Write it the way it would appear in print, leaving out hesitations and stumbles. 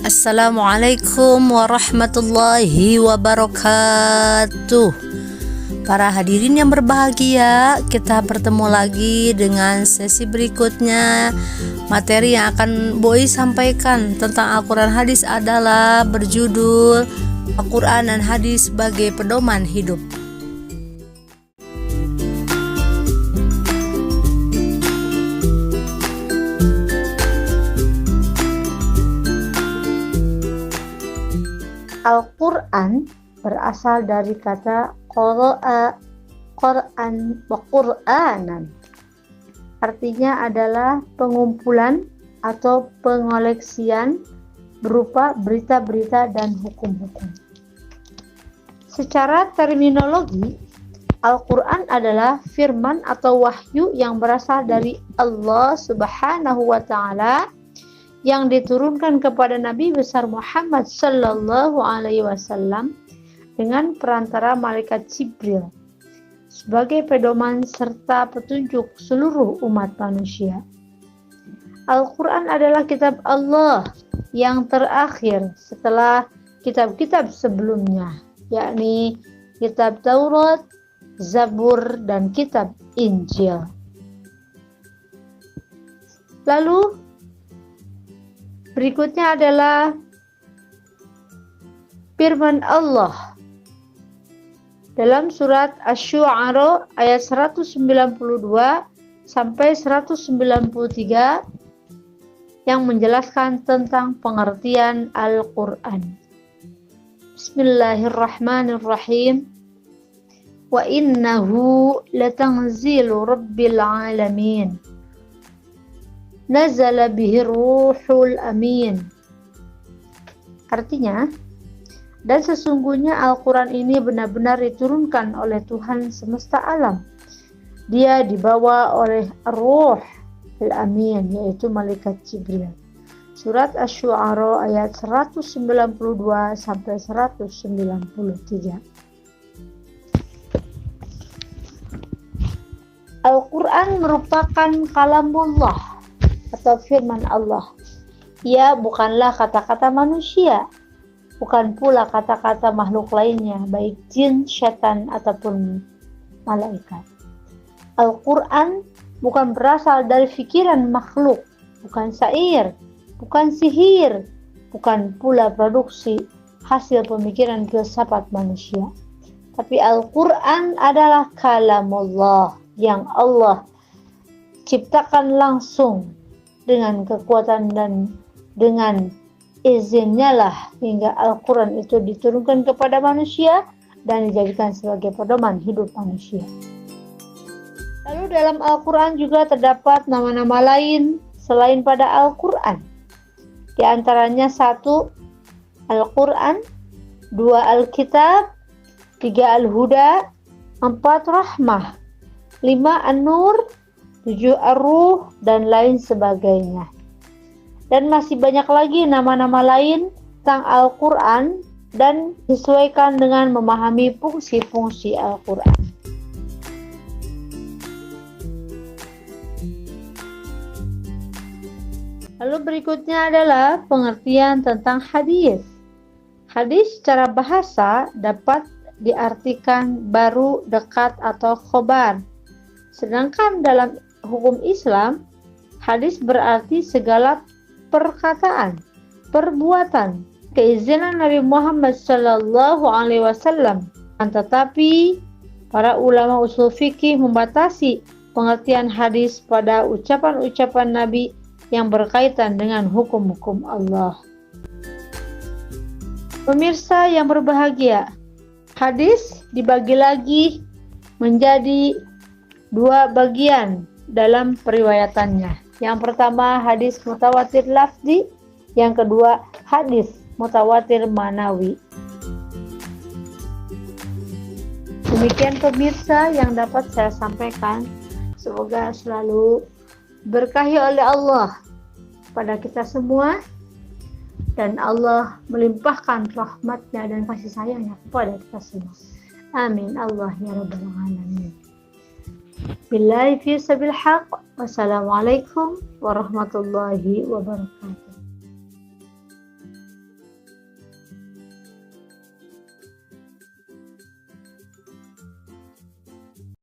Assalamualaikum warahmatullahi wabarakatuh. Para hadirin yang berbahagia, kita bertemu lagi dengan sesi berikutnya. Materi yang akan Boy sampaikan tentang Al-Quran Hadis adalah berjudul Al-Quran dan Hadis sebagai pedoman hidup. Al-Quran berasal dari kata qara'a, Quran wa Qur'anan. Artinya adalah pengumpulan atau pengoleksian berupa berita-berita dan hukum-hukum. Secara terminologi, Al-Quran adalah firman atau wahyu yang berasal dari Allah Subhanahu wa Ta'ala yang diturunkan kepada Nabi besar Muhammad sallallahu alaihi wasallam dengan perantara malaikat Jibril sebagai pedoman serta petunjuk seluruh umat manusia. Al-Quran adalah kitab Allah yang terakhir setelah kitab-kitab sebelumnya, yakni kitab Taurat, Zabur, dan kitab Injil. Lalu berikutnya adalah firman Allah dalam surat Asy-Syu'ara ayat 192 sampai 193 yang menjelaskan tentang pengertian Al-Quran. Bismillahirrahmanirrahim. Wa innahu latanzilu rabbil alamin. Nazala bihi ruhul amin. Artinya, dan sesungguhnya Al-Quran ini benar-benar diturunkan oleh Tuhan semesta alam. Dia dibawa oleh Ruh al-Amin, yaitu malaikat Jibril. Surat Asy-Syu'ara ayat 192 sampai 193. Al-Quran merupakan kalamullah atau firman Allah. Ia bukanlah kata-kata manusia, bukan pula kata-kata makhluk lainnya, baik jin, syaitan, ataupun malaikat. Al-Quran bukan berasal dari pikiran makhluk, bukan syair, bukan sihir, bukan pula produksi hasil pemikiran filsafat manusia. Tapi Al-Quran adalah kalamullah yang Allah ciptakan langsung dengan kekuatan dan dengan izinnya lah hingga Al-Quran itu diturunkan kepada manusia dan dijadikan sebagai pedoman hidup manusia. Lalu dalam Al-Quran juga terdapat nama-nama lain selain pada Al-Quran. Di antaranya 1. Al-Quran, 2. Al-Kitab, 3. Al-Huda, 4. Rahmah, 5. An-Nur, 7. Ar-Ruh, dan lain sebagainya. Dan masih banyak lagi nama-nama lain tentang Al-Quran dan disesuaikan dengan memahami fungsi-fungsi Al-Quran. Lalu berikutnya adalah pengertian tentang hadis. Hadis secara bahasa dapat diartikan baru, dekat, atau khobar. Sedangkan dalam hukum Islam, hadis berarti segala perkataan, perbuatan, keizinan Nabi Muhammad sallallahu alaihi wasallam. Tetapi para ulama usul fikih membatasi pengertian hadis pada ucapan-ucapan Nabi yang berkaitan dengan hukum-hukum Allah. Pemirsa yang berbahagia, hadis dibagi lagi menjadi 2 bagian dalam periwayatannya. Yang pertama hadis mutawatir lafzi, yang kedua hadis mutawatir manawi. Demikian pemirsa yang dapat saya sampaikan. Semoga selalu berkahi oleh Allah pada kita semua dan Allah melimpahkan rahmatnya dan kasih sayangnya kepada kita semua. Amin. Allah ya rabbal alamin. Billahi fi sabil haq. Wassalamualaikum warahmatullahi wabarakatuh.